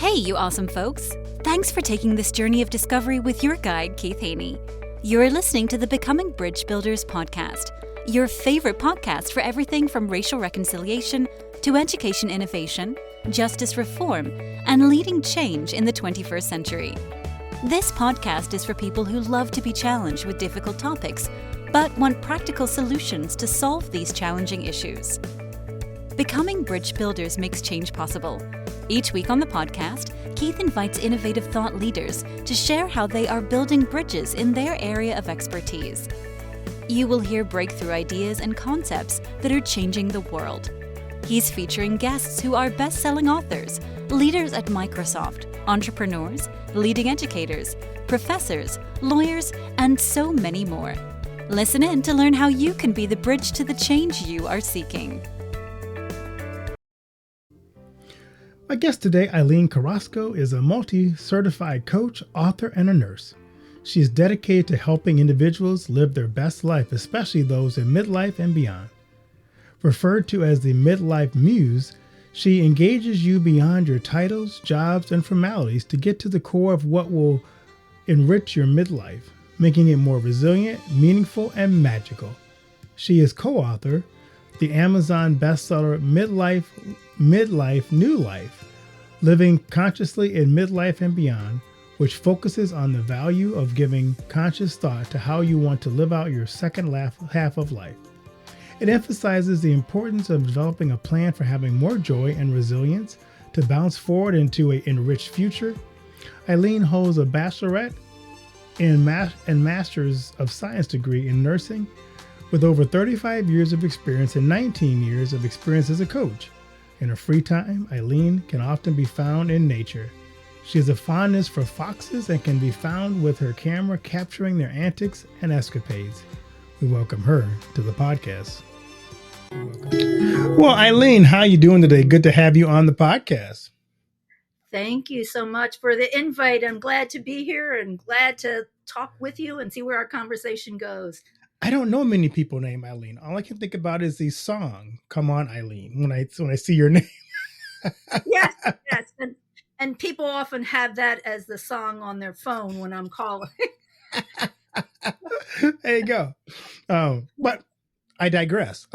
Hey, you awesome folks! Thanks for taking this journey of discovery with your guide, Keith Haney. You're listening to the Becoming Bridge Builders podcast, your favorite podcast for everything from racial reconciliation to education innovation, justice reform, and leading change in the 21st century. This podcast is for people who love to be challenged with difficult topics, but want practical solutions to solve these challenging issues. Becoming Bridge Builders makes change possible. Each week on the podcast, Keith invites innovative thought leaders to share how they are building bridges in their area of expertise. You will hear breakthrough ideas and concepts that are changing the world. He's featuring guests who are best-selling authors, leaders at Microsoft, entrepreneurs, leading educators, professors, lawyers, and so many more. Listen in to learn how you can be the bridge to the change you are seeking. My guest today, Eileen Caroscio, is a multi-certified coach, author, and a nurse. She is dedicated to helping individuals live their best life, especially those in midlife and beyond. Referred to as the Midlife Muse, she engages you beyond your titles, jobs, and formalities to get to the core of what will enrich your midlife, making it more resilient, meaningful, and magical. She is co-author the Amazon bestseller Midlife, New Life, Living Consciously in Midlife and Beyond, which focuses on the value of giving conscious thought to how you want to live out your second half of life. It emphasizes the importance of developing a plan for having more joy and resilience to bounce forward into an enriched future. Eileen holds a bachelorette and master's of science degree in nursing, with over 35 years of experience and 19 years of experience as a coach. In her free time, Eileen can often be found in nature. She has a fondness for foxes and can be found with her camera capturing their antics and escapades. We welcome her to the podcast. Well, Eileen, how are you doing today? Good to have you on the podcast. Thank you so much for the invite. I'm glad to be here and glad to talk with you and see where our conversation goes. I don't know many people named Eileen. All I can think about is the song "Come On, Eileen" when I see your name. Yes. And people often have that as the song on their phone when I'm calling. There you go. But I digress.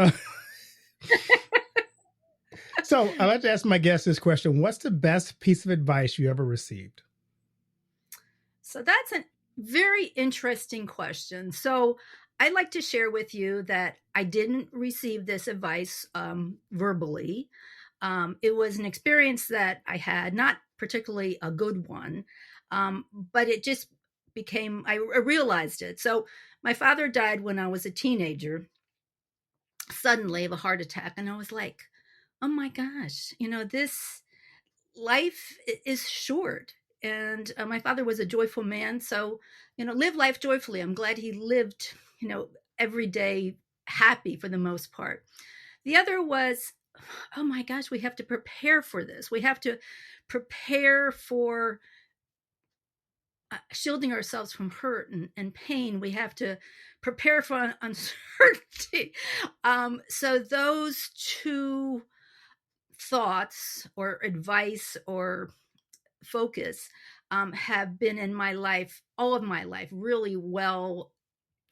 So I'd like to ask my guest this question. What's the best piece of advice you ever received? So that's a very interesting question. So I'd like to share with you that I didn't receive this advice verbally. It was an experience that I had, not particularly a good one, but it just became, I realized it. So my father died when I was a teenager, suddenly of a heart attack. And I was like, oh my gosh, this life is short. And my father was a joyful man. So, live life joyfully. I'm glad he lived, every day happy for the most part. The other was, oh my gosh, we have to prepare for this. We have to prepare for shielding ourselves from hurt and pain. We have to prepare for uncertainty. So those two thoughts or advice or focus have been in my life, all of my life, really well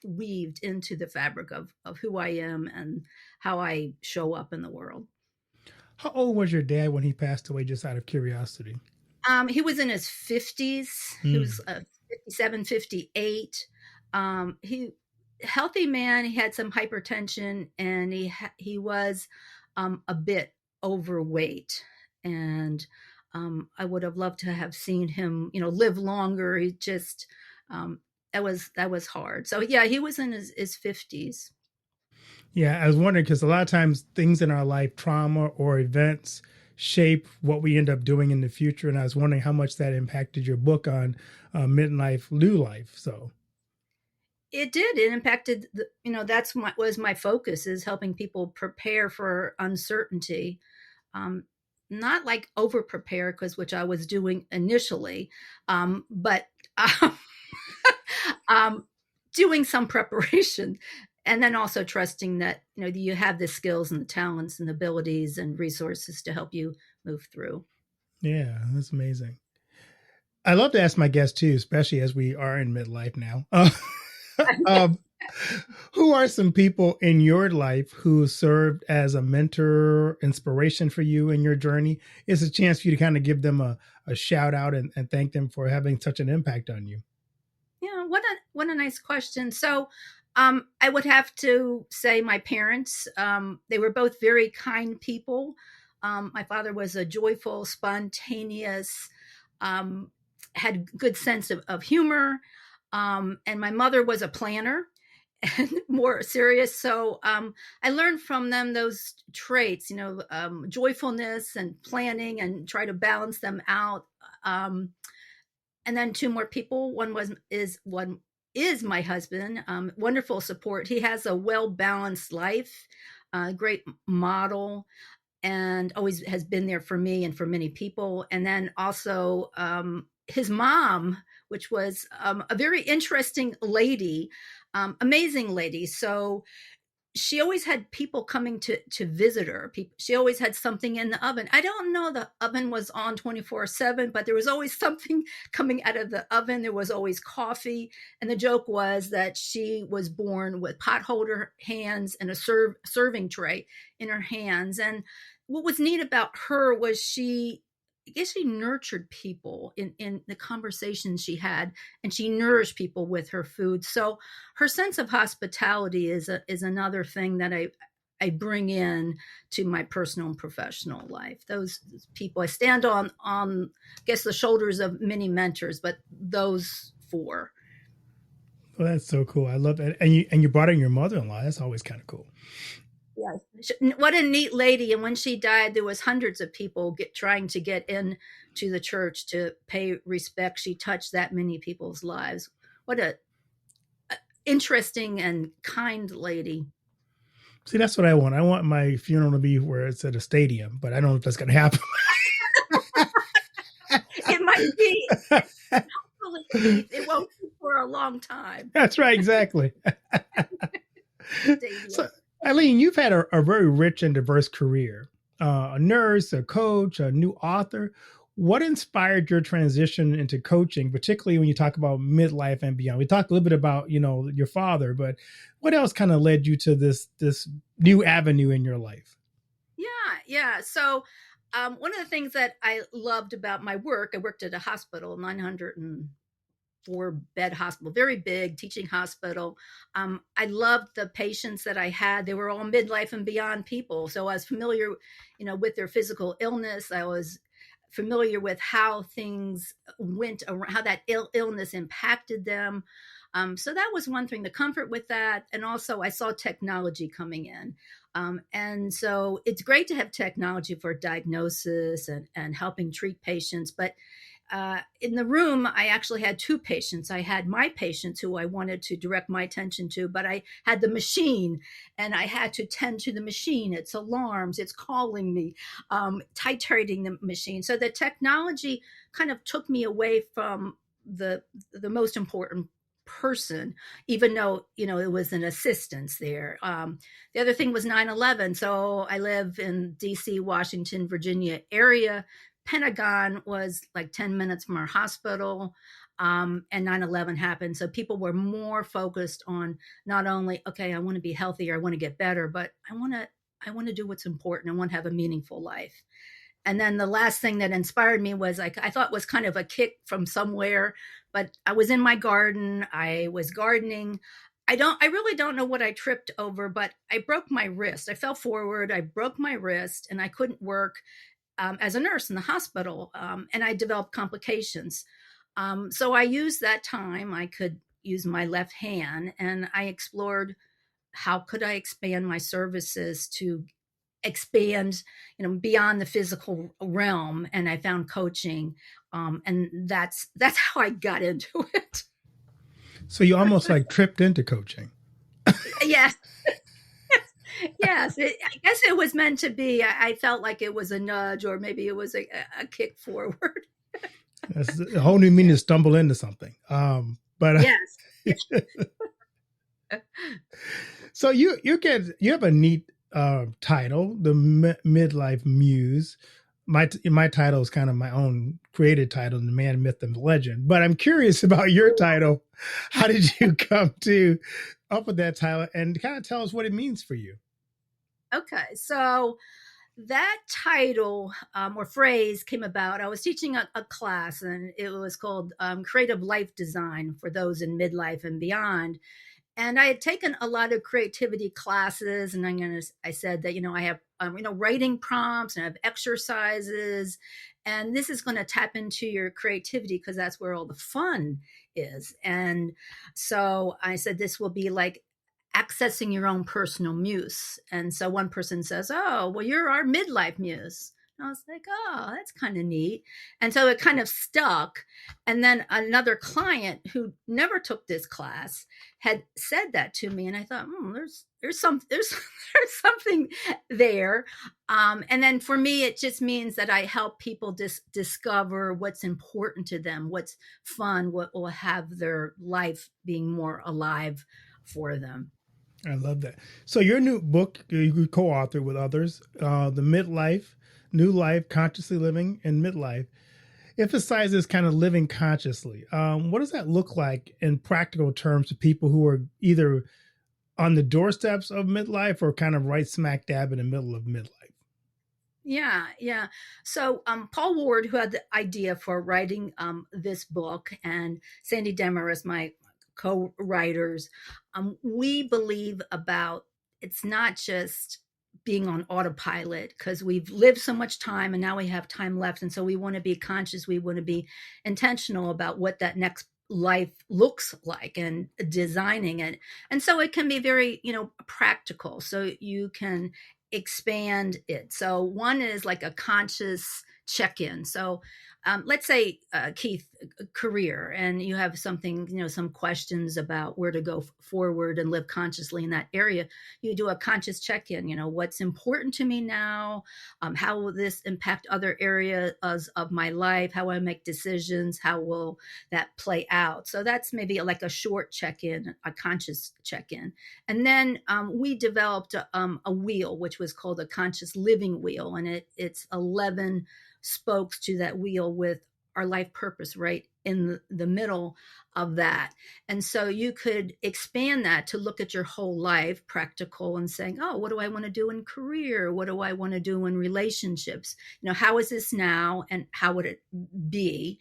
weaved into the fabric of who I am and how I show up in the world. How old was your dad when he passed away, just out of curiosity? He was in his 50s. He was 57, 58. He healthy man. He had some hypertension and he was a bit overweight. And I would have loved to have seen him, live longer. He just that was hard. So yeah, he was in his 50s. Yeah, I was wondering because a lot of times things in our life, trauma or events, shape what we end up doing in the future. And I was wondering how much that impacted your book on Midlife, New Life. So it did. It impacted. That's was my focus, is helping people prepare for uncertainty. Not like over prepare, which I was doing initially, but doing some preparation, and then also trusting that you have the skills and the talents and abilities and resources to help you move through. Yeah, that's amazing. I love to ask my guests too, especially as we are in midlife now. Um, who are some people in your life who served as a mentor, inspiration for you in your journey? It's a chance for you to kind of give them a shout out and thank them for having such an impact on you. Yeah, what a nice question. So, I would have to say my parents. They were both very kind people. My father was a joyful, spontaneous, um, had good sense of humor, and my mother was a planner and more serious. So I learned from them those traits, joyfulness and planning, and try to balance them out. Um, and then two more people. One is my husband. Wonderful support. He has a well balanced life, great model, and always has been there for me and for many people. And then also his mom, which was a very interesting lady, amazing lady. So she always had people coming to visit her. She always had something in the oven. I don't know the oven was on 24/7, but there was always something coming out of the oven. There was always coffee, and the joke was that she was born with pot holder hands and a serving tray in her hands. And what was neat about her was I guess she nurtured people in the conversations she had, and she nourished people with her food. So her sense of hospitality is another thing that I bring in to my personal and professional life. Those people I stand on I guess the shoulders of many mentors, but those four. Well, that's so cool. I love that. And you brought in your mother-in-law. That's always kind of cool. Yes, what a neat lady. And when she died, there was hundreds of people trying to get in to the church to pay respect. She touched that many people's lives. What a interesting and kind lady. See, that's what I want. I want my funeral to be where it's at a stadium, but I don't know if that's going to happen. It might be. Hopefully, it won't be for a long time. That's right, exactly. So, Eileen, you've had a very rich and diverse career. A nurse, a coach, a new author. What inspired your transition into coaching, particularly when you talk about midlife and beyond? We talked a little bit about, your father, but what else kind of led you to this new avenue in your life? Yeah. So one of the things that I loved about my work, I worked at a hospital, 904-bed hospital, very big teaching hospital. I loved the patients that I had. They were all midlife and beyond people. So I was familiar, with their physical illness. I was familiar with how things went around, how that illness impacted them. So that was one thing, the comfort with that. And also I saw technology coming in. And so it's great to have technology for diagnosis and helping treat patients. But in the room, I actually had two patients. I had my patients who I wanted to direct my attention to, but I had the machine and I had to tend to the machine. It's alarms, it's calling me, titrating the machine. So the technology kind of took me away from the most important person, even though, it was an assistance there. The other thing was 9/11. So I live in DC, Washington, Virginia area. Pentagon was like 10 minutes from our hospital. And 9/11 happened. So people were more focused on not only, okay, I want to be healthier, I want to get better, but I want to do what's important. I want to have a meaningful life. And then the last thing that inspired me was I thought was kind of a kick from somewhere, but I was in my garden. I was gardening. I really don't know what I tripped over, but I broke my wrist. I fell forward. I broke my wrist and I couldn't work as a nurse in the hospital. And I developed complications. So I used that time. I could use my left hand and I explored how could I expand my services to expand, beyond the physical realm. And I found coaching. And that's how I got into it. So you almost like tripped into coaching. Yes. Yes. I guess it was meant to be. I felt like it was a nudge, or maybe it was a kick forward. That's a whole new meaning to stumble into something. But yes. So you have a neat title, the Midlife Muse. my title is kind of my own created title, The Man, Myth, and Legend. But I'm curious about your title. How did you come to up with that title, and kind of tell us what it means for you? Okay, so that title or phrase came about. I was teaching a class, and it was called Creative Life Design for those in midlife and beyond. And I had taken a lot of creativity classes, and I said that I have writing prompts, and I have exercises, and this is going to tap into your creativity because that's where all the fun is. And so I said this will be like accessing your own personal muse. And so one person says, "Oh, well, you're our midlife muse." And I was like, "Oh, that's kind of neat." And so it kind of stuck. And then another client who never took this class had said that to me, and I thought, there's something there. And then for me, it just means that I help people discover what's important to them, what's fun, what will have their life being more alive for them. I love that. So your new book, you co-author with others, the Midlife, New Life, Consciously Living in Midlife, emphasizes kind of living consciously. What does that look like in practical terms to people who are either on the doorsteps of midlife or kind of right smack dab in the middle of midlife? Yeah. So Paul Ward, who had the idea for writing this book, and Sandy Demmer as my co-writers, we believe about it's not just being on autopilot because we've lived so much time and now we have time left. And so we want to be conscious. We want to be intentional about what that next life looks like and designing it. And so it can be very, practical. So you can expand it. So one is like a conscious check-in. So let's say, Keith, career, and you have something, some questions about where to go forward and live consciously in that area. You do a conscious check-in, what's important to me now? How will this impact other areas of my life? How will I make decisions? How will that play out? So that's maybe like a short check-in, a conscious check-in. And then we developed a wheel, which was called a conscious living wheel. And it's 11 spokes to that wheel with our life purpose right in the middle of that. And so you could expand that to look at your whole life, practical, and saying, oh, what do I want to do in career? What do I want to do in relationships? How is this now and how would it be?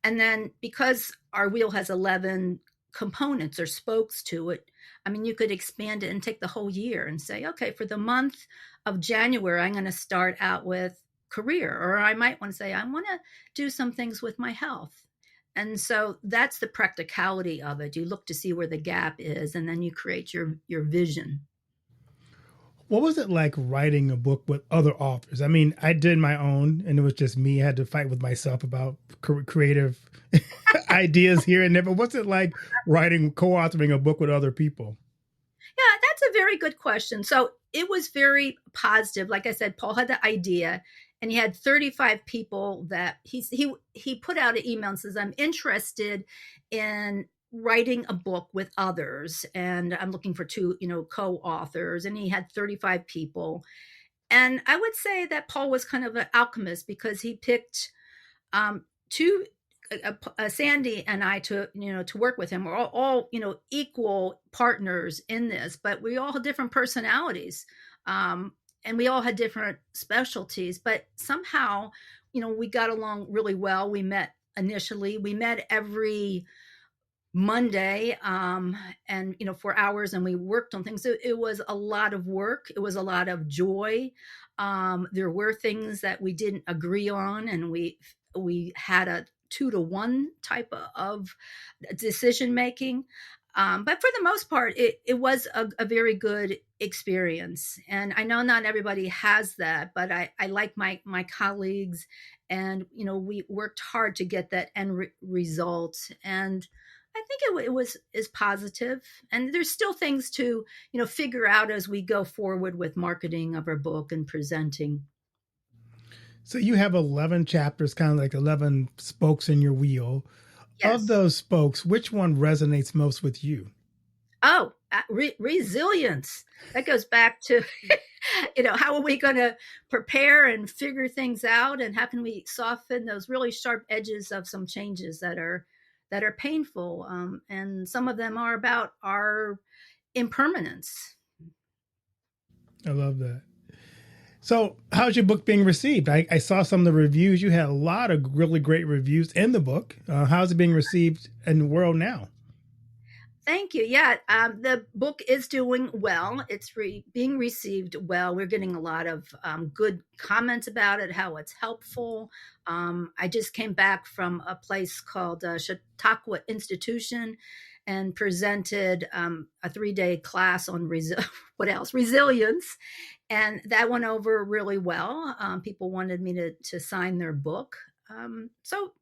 And then because our wheel has 11 components or spokes to it, you could expand it and take the whole year and say, okay, for the month of January, I'm going to start out with career, or I might want to say, I want to do some things with my health. And so that's the practicality of it. You look to see where the gap is, and then you create your vision. What was it like writing a book with other authors? I did my own, and it was just me. I had to fight with myself about creative ideas here and there. But what's it like co-authoring a book with other people? Yeah, that's a very good question. So it was very positive. Like I said, Paul had the idea, and he had 35 people that he put out an email and says, I'm interested in writing a book with others, and I'm looking for 2 co-authors. And he had 35 people. And I would say that Paul was kind of an alchemist because he picked 2 Sandy and I to work with him. We're all equal partners in this, but we all have different personalities, and we all had different specialties. But somehow, we got along really well. We met every Monday, and for hours, and we worked on things. It was a lot of work. It was a lot of joy. There were things that we didn't agree on, and we had a 2-to-1 type of decision making. But for the most part, it was a very good experience. And I know not everybody has that, but I like my colleagues, and we worked hard to get that end result. And I think it is positive. And there's still things to figure out as we go forward with marketing of our book and presenting. So you have 11 chapters, kind of like 11 spokes in your wheel. Yes. Of those spokes, which one resonates most with you? Oh, Resilience. That goes back to, how are we going to prepare and figure things out, and how can we soften those really sharp edges of some changes that are painful, and some of them are about our impermanence. I love that. So, how's your book being received? I saw some of the reviews. You had a lot of really great reviews in the book. How's it being received in the world now? Thank you. Yeah, the book is doing well. It's being received well. We're getting a lot of good comments about it, how it's helpful. I just came back from a place called Chautauqua Institution and presented a 3-day class on what else? Resilience. And that went over really well. People wanted me to sign their book. So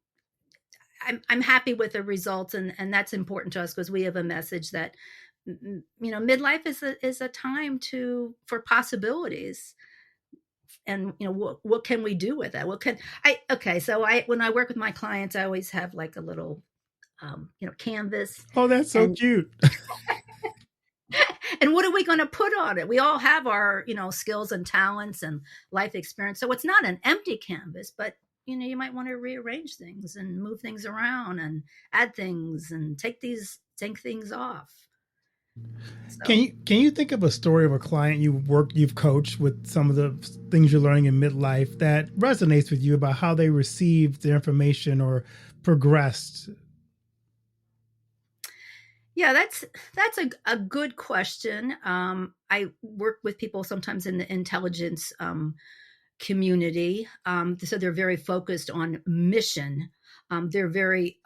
I'm happy with the results, and that's important to us because we have a message that midlife is a time for possibilities, and what can we do with that? What can I? Okay, so when I work with my clients, I always have like a little canvas. Oh, that's so cute. And what are we going to put on it? We all have our skills and talents and life experience, so it's not an empty canvas, but you might want to rearrange things and move things around and add things and take things off. So. Can you think of a story of a client you've coached with some of the things you're learning in midlife that resonates with you about how they received the information or progressed? Yeah, that's a good question. I work with people sometimes in the intelligence community. So they're very focused on mission. They're very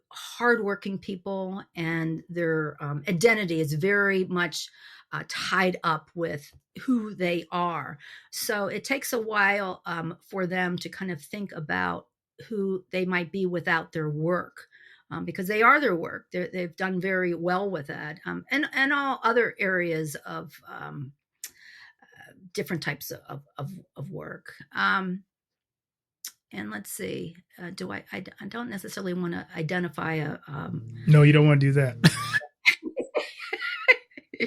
hardworking people, and their identity is very much tied up with who they are. So it takes a while for them to kind of think about who they might be without their work. Because they are their work. They've done very well with that, and all other areas of different types of work. And let's see, do I don't necessarily want to identify a. No, you don't want to do that.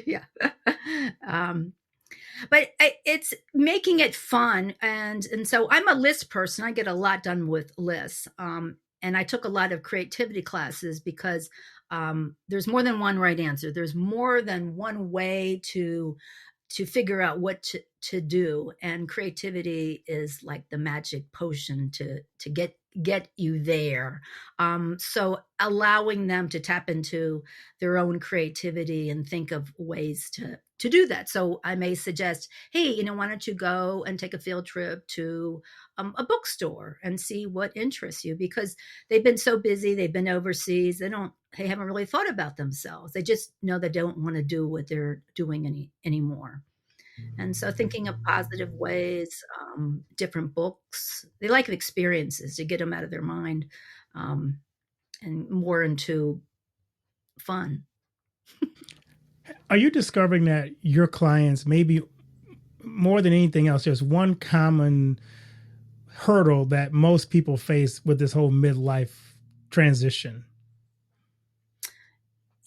Yeah. But it's making it fun. And so I'm a list person. I get a lot done with lists. And I took a lot of creativity classes because there's more than one right answer. There's more than one way to figure out what to do. And creativity is like the magic potion to get you there. So allowing them to tap into their own creativity and think of ways to do that. So I may suggest, hey, why don't you go and take a field trip to a bookstore and see what interests you, because they've been so busy. They've been overseas. They haven't really thought about themselves. They just know they don't want to do what they're doing anymore. And so thinking of positive ways, different books, they like experiences to get them out of their mind, and more into fun. Are you discovering that your clients, maybe more than anything else, there's one common hurdle that most people face with this whole midlife transition?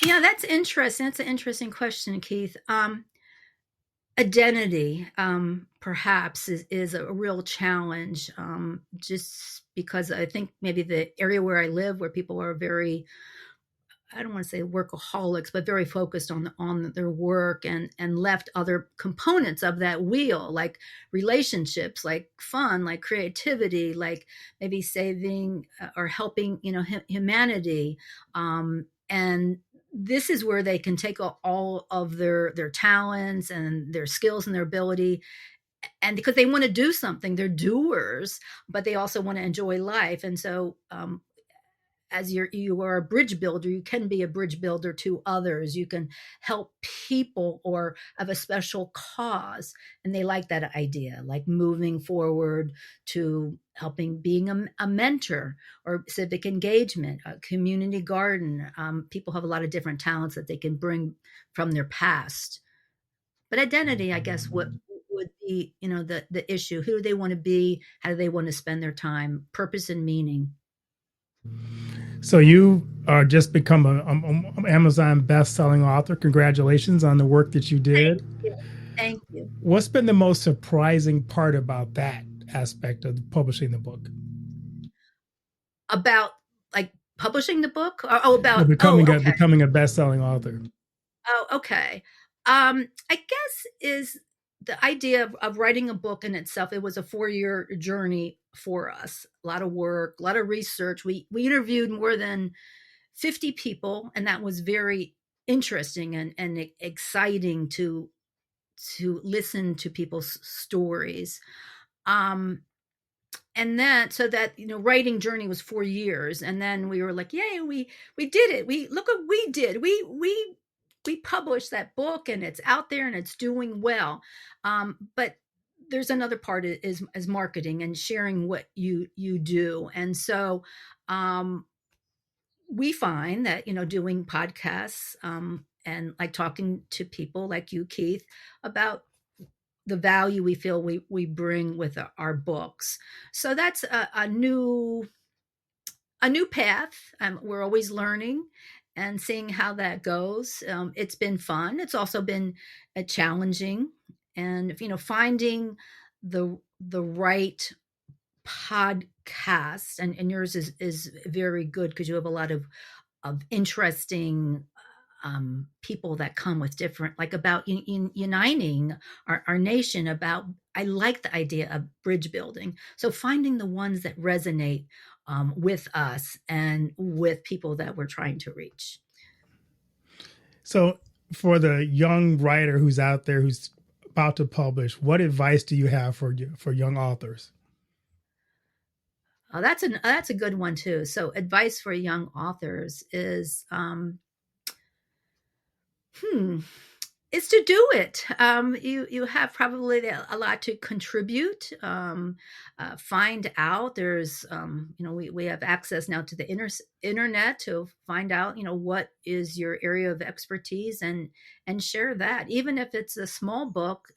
Yeah, that's interesting. That's an interesting question, Keith. Identity, perhaps, is a real challenge, just because I think maybe the area where I live, where people are very, I don't want to say workaholics, but very focused on their work, and left other components of that wheel, like relationships, like fun, like creativity, like maybe saving or helping, humanity. And this is where they can take all of their talents and their skills and their ability. And because they want to do something, they're doers, but they also want to enjoy life. And so, as you are a bridge builder, you can be a bridge builder to others. You can help people or have a special cause. And they like that idea, like moving forward to helping, being a mentor or civic engagement, a community garden. People have a lot of different talents that they can bring from their past. But identity, I guess, would be, the issue. Who do they want to be? How do they want to spend their time? Purpose and meaning. So you are just become a Amazon best-selling author. Congratulations on the work that you Thank did. you. Thank you. What's been the most surprising part about that aspect of publishing the book? About like publishing the book? Well, Okay. becoming a best-selling author. Oh, okay. I guess is the idea of writing a book in itself. It was a 4-year journey for us. A lot of work, a lot of research. We interviewed more than 50 people, and that was very interesting and exciting to listen to people's stories. Um, and then so that writing journey was 4 years, and then we were like, yay, we did it. We look what we did. We published that book, and it's out there and it's doing well. But there's another part is marketing and sharing what you do. And so we find that doing podcasts, and like talking to people like you, Keith, about the value we feel we bring with our books. So that's a new path. We're always learning and seeing how that goes. It's been fun. It's also been challenging, and finding the right podcast, and yours is very good because you have a lot of interesting people that come with different, like about uniting our nation. About, I like the idea of bridge building. So finding the ones that resonate with us and with people that we're trying to reach. So, for the young writer who's out there who's about to publish, what advice do you have for young authors? Oh, that's a good one too. So advice for young authors is is to do it. You have probably a lot to contribute. Find out. There's we have access now to the internet to find out what is your area of expertise, and share that. Even if it's a small book,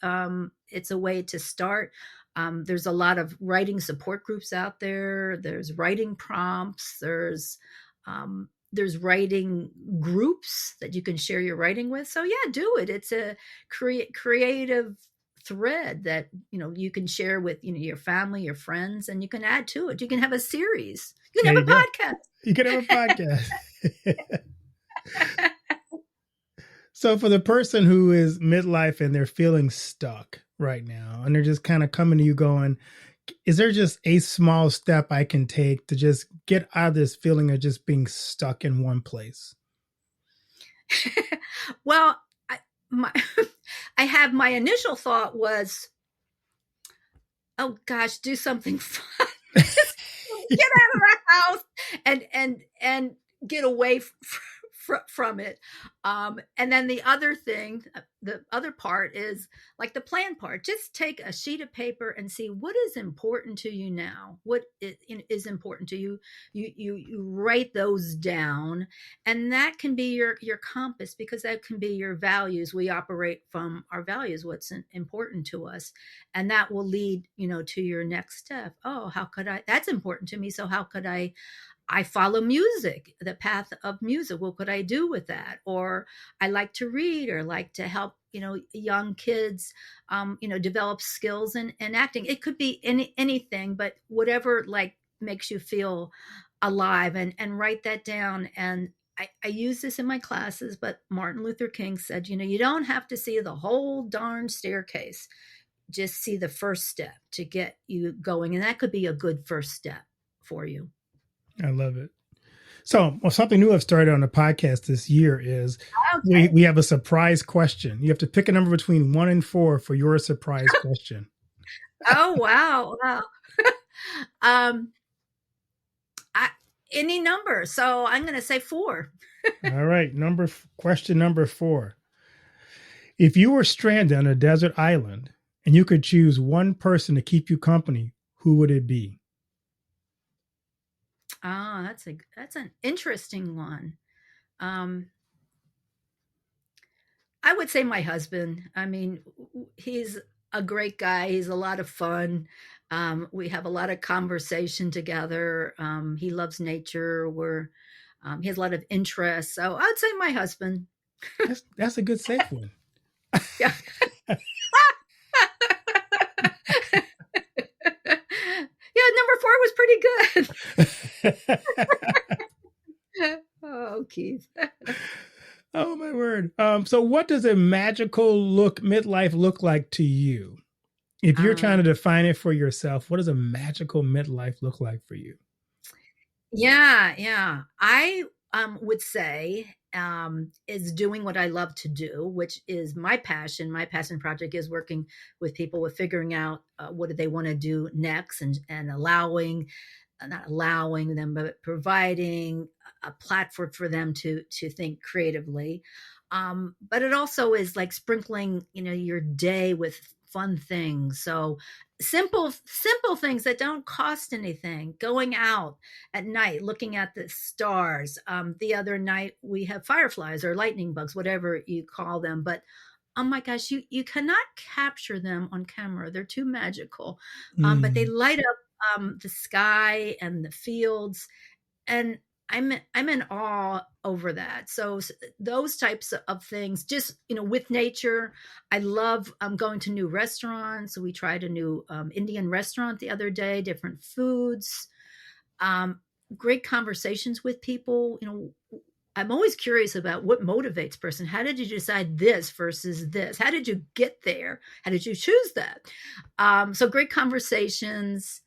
it's a way to start. There's a lot of writing support groups out there. There's writing prompts. There's writing groups that you can share your writing with. So yeah, do it. It's a creative thread that you can share with your family, your friends, and you can add to it. You can have a series. You can There have you a go. podcast. You can have a podcast. So for the person who is midlife and they're feeling stuck right now, and they're just kind of coming to you going, is there just a small step I can take to just get out of this feeling of just being stuck in one place? Well, my my initial thought was, oh gosh, do something fun. Just get out of the house and get away from it. And then the other part is like the plan part. Just take a sheet of paper and see what is important to you now. What is important to you. You write those down, and that can be your compass, because that can be your values. We operate from our values, what's important to us, and that will lead to your next step. Oh, how could that's important to me, so how could I follow music, the path of music. What could I do with that? Or I like to read, or like to help, young kids, develop skills in acting. It could be anything, but whatever like makes you feel alive, and write that down. And I use this in my classes, but Martin Luther King said, you don't have to see the whole darn staircase. Just see the first step to get you going. And that could be a good first step for you. I love it. So, something new I've started on the podcast this year is Okay. we have a surprise question. You have to pick a number between 1 and 4 for your surprise question. Oh, wow. Um, any number. So I'm going to say 4. All right. Question number 4. If you were stranded on a desert island and you could choose one person to keep you company, who would it be? Oh, that's an interesting one. I would say my husband. I mean, he's a great guy. He's a lot of fun. We have a lot of conversation together. He loves nature. He has a lot of interests. So I'd say my husband. That's a good safe one. Yeah. Yeah, number 4 was pretty good. Oh, Keith. Oh my word. So what does a magical midlife look like to you? If you're trying to define it for yourself, what does a magical midlife look like for you? Yeah. I would say is doing what I love to do, which is my passion. My passion project is working with people with figuring out what do they want to do next, and allowing, not allowing them, but providing a platform for them to think creatively. But it also is like sprinkling, your day with fun things. So simple things that don't cost anything. Going out at night, looking at the stars. The other night we have fireflies or lightning bugs, whatever you call them. But oh my gosh, you cannot capture them on camera. They're too magical. But they light up the sky and the fields, and I'm in awe over that. So those types of things, just with nature. I love going to new restaurants. We tried a new Indian restaurant the other day, different foods, great conversations with people. I'm always curious about what motivates person. How did you decide this versus this? How did you get there? How did you choose that? So great conversations.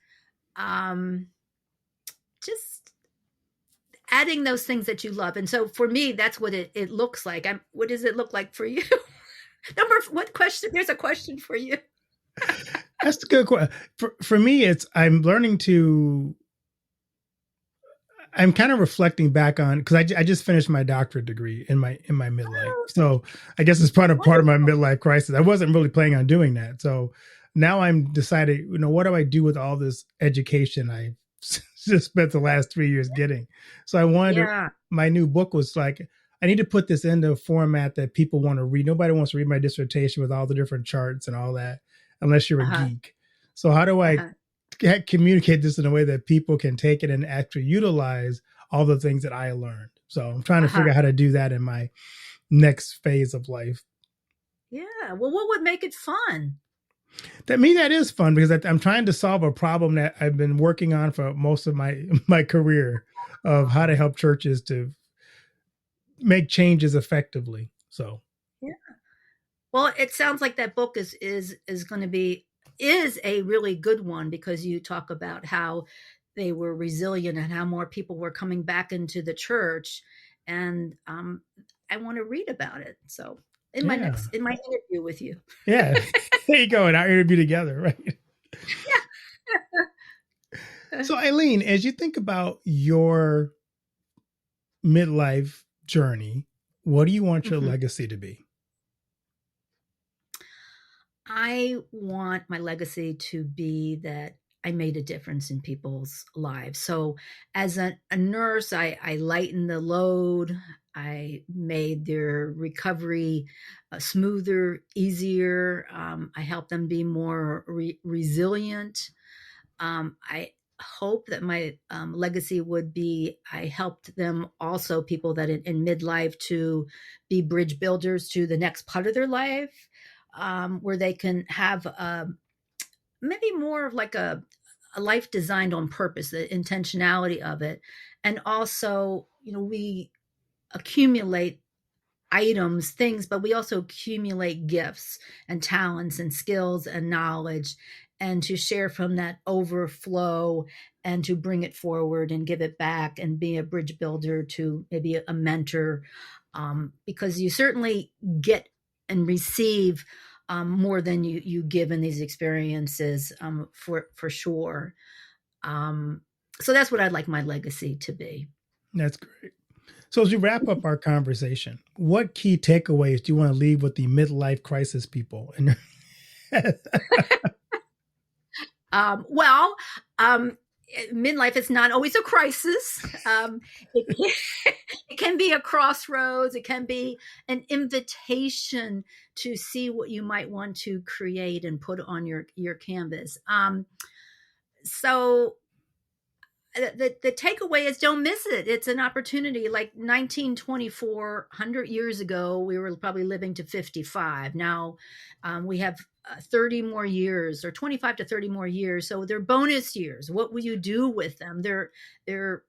Just adding those things that you love. And so for me, that's what it looks like. What does it look like for you? What question? There's a question for you. That's a good question. For me, I'm kind of reflecting back on, because I just finished my doctorate degree in my midlife. So I guess it's part of my midlife crisis. I wasn't really planning on doing that. So now I'm deciding, what do I do with all this education I just spent the last 3 years getting? So I wanted my new book was like, I need to put this into a format that people want to read. Nobody wants to read my dissertation with all the different charts and all that, unless you're a geek. So how do I communicate this in a way that people can take it and actually utilize all the things that I learned? So I'm trying to figure out how to do that in my next phase of life. Yeah. Well, what would make it fun? That is fun, because I'm trying to solve a problem that I've been working on for most of my career, of how to help churches to make changes effectively. So, yeah. Well, it sounds like that book is going to be a really good one, because you talk about how they were resilient and how more people were coming back into the church, and I want to read about it. So in my interview with you. Yeah, there you go. And our interview together, right? Yeah. So Eileen, as you think about your midlife journey, what do you want your legacy to be? I want my legacy to be that I made a difference in people's lives. So as a nurse, I lightened the load. I made their recovery smoother, easier. I helped them be more resilient. I hope that my legacy would be, I helped them also, people that in midlife, to be bridge builders to the next part of their life, where they can have maybe more of like a life designed on purpose, the intentionality of it. And also, we accumulate items, things, but we also accumulate gifts and talents and skills and knowledge, and to share from that overflow and to bring it forward and give it back and be a bridge builder to maybe a mentor, because you certainly get and receive more than you give in these experiences, for sure. So that's what I'd like my legacy to be. That's great. So as we wrap up our conversation, what key takeaways do you want to leave with the midlife crisis people? Midlife is not always a crisis. It can be a crossroads. It can be an invitation to see what you might want to create and put on your canvas. So the takeaway is don't miss it. It's an opportunity. Like 1924, 100 years ago, we were probably living to 55. Now we have 30 more years, or 25 to 30 more years. So they're bonus years. What will you do with them? They're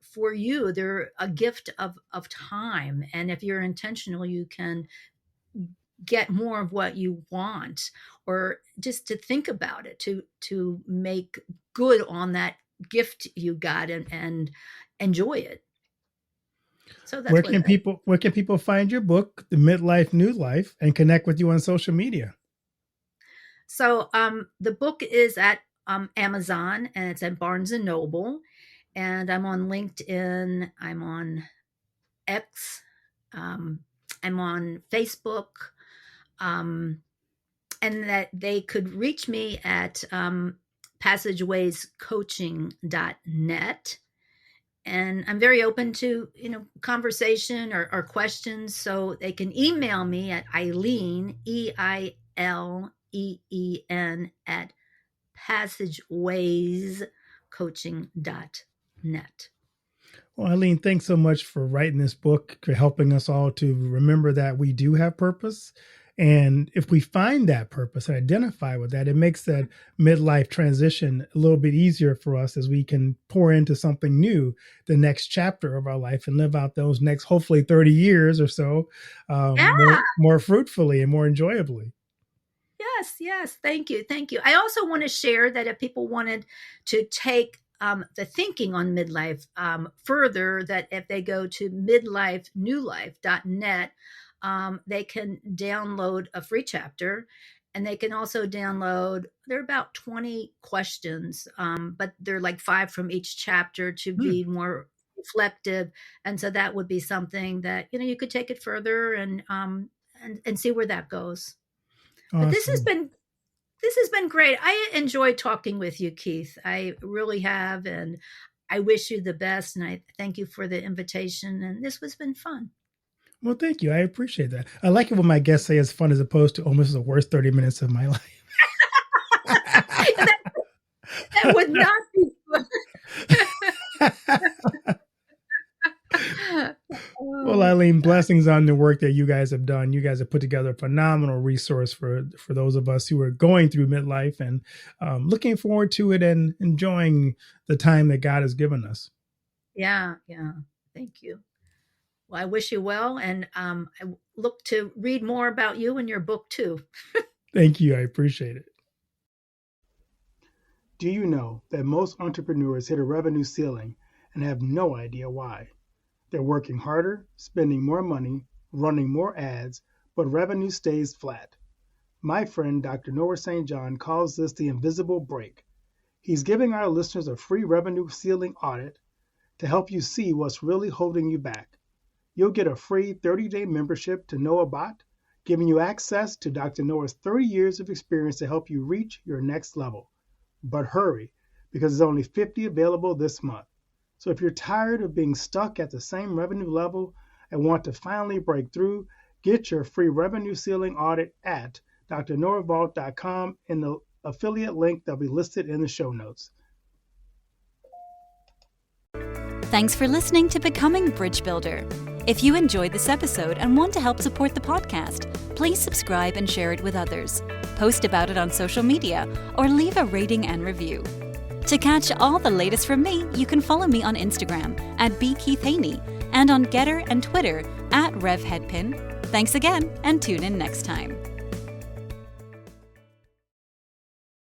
for you. They're a gift of time. And if you're intentional, you can get more of what you want, or just to think about it, to make good on that gift you got, and enjoy it. So that's where can people find your book, The Midlife New Life, and connect with you on social media? So the book is at Amazon, and it's at Barnes and Noble, and I'm on LinkedIn, I'm on X, I'm on Facebook, and that they could reach me at passagewayscoaching.net. And I'm very open to, conversation or questions. So they can email me at Eileen, EILEEN, at passagewayscoaching.net. Well, Eileen, thanks so much for writing this book, for helping us all to remember that we do have purpose. And if we find that purpose and identify with that, it makes that midlife transition a little bit easier for us, as we can pour into something new, the next chapter of our life, and live out those next, hopefully 30 years or so, more fruitfully and more enjoyably. Yes. Thank you. I also want to share that if people wanted to take the thinking on midlife further, that if they go to midlifenewlife.net, they can download a free chapter, and they can also download, there are about 20 questions, but they're like 5 from each chapter to be more reflective. And so that would be something that, you could take it further and see where that goes. Awesome. But this has been great. I enjoyed talking with you, Keith. I really have. And I wish you the best. And I thank you for the invitation. And this has been fun. Well, thank you. I appreciate that. I like it when my guests say it's fun, as opposed to, this is the worst 30 minutes of my life. that would not be fun. Well, Eileen, blessings on the work that you guys have done. You guys have put together a phenomenal resource for those of us who are going through midlife, and looking forward to it and enjoying the time that God has given us. Yeah. Thank you. Well, I wish you well, and I look to read more about you and your book too. Thank you. I appreciate it. Do you know that most entrepreneurs hit a revenue ceiling and have no idea why? They're working harder, spending more money, running more ads, but revenue stays flat. My friend, Dr. Noah St. John, calls this the invisible break. He's giving our listeners a free revenue ceiling audit to help you see what's really holding you back. You'll get a free 30-day membership to Noah Bot, giving you access to Dr. Noah's 30 years of experience to help you reach your next level. But hurry, because there's only 50 available this month. So if you're tired of being stuck at the same revenue level and want to finally break through, get your free revenue ceiling audit at drnoahvault.com in the affiliate link that'll be listed in the show notes. Thanks for listening to Becoming Bridge Builder. If you enjoyed this episode and want to help support the podcast, please subscribe and share it with others. Post about it on social media, or leave a rating and review. To catch all the latest from me, you can follow me on Instagram at bkeithhaney, and on Getter and Twitter at RevHeadpin. Thanks again, and tune in next time.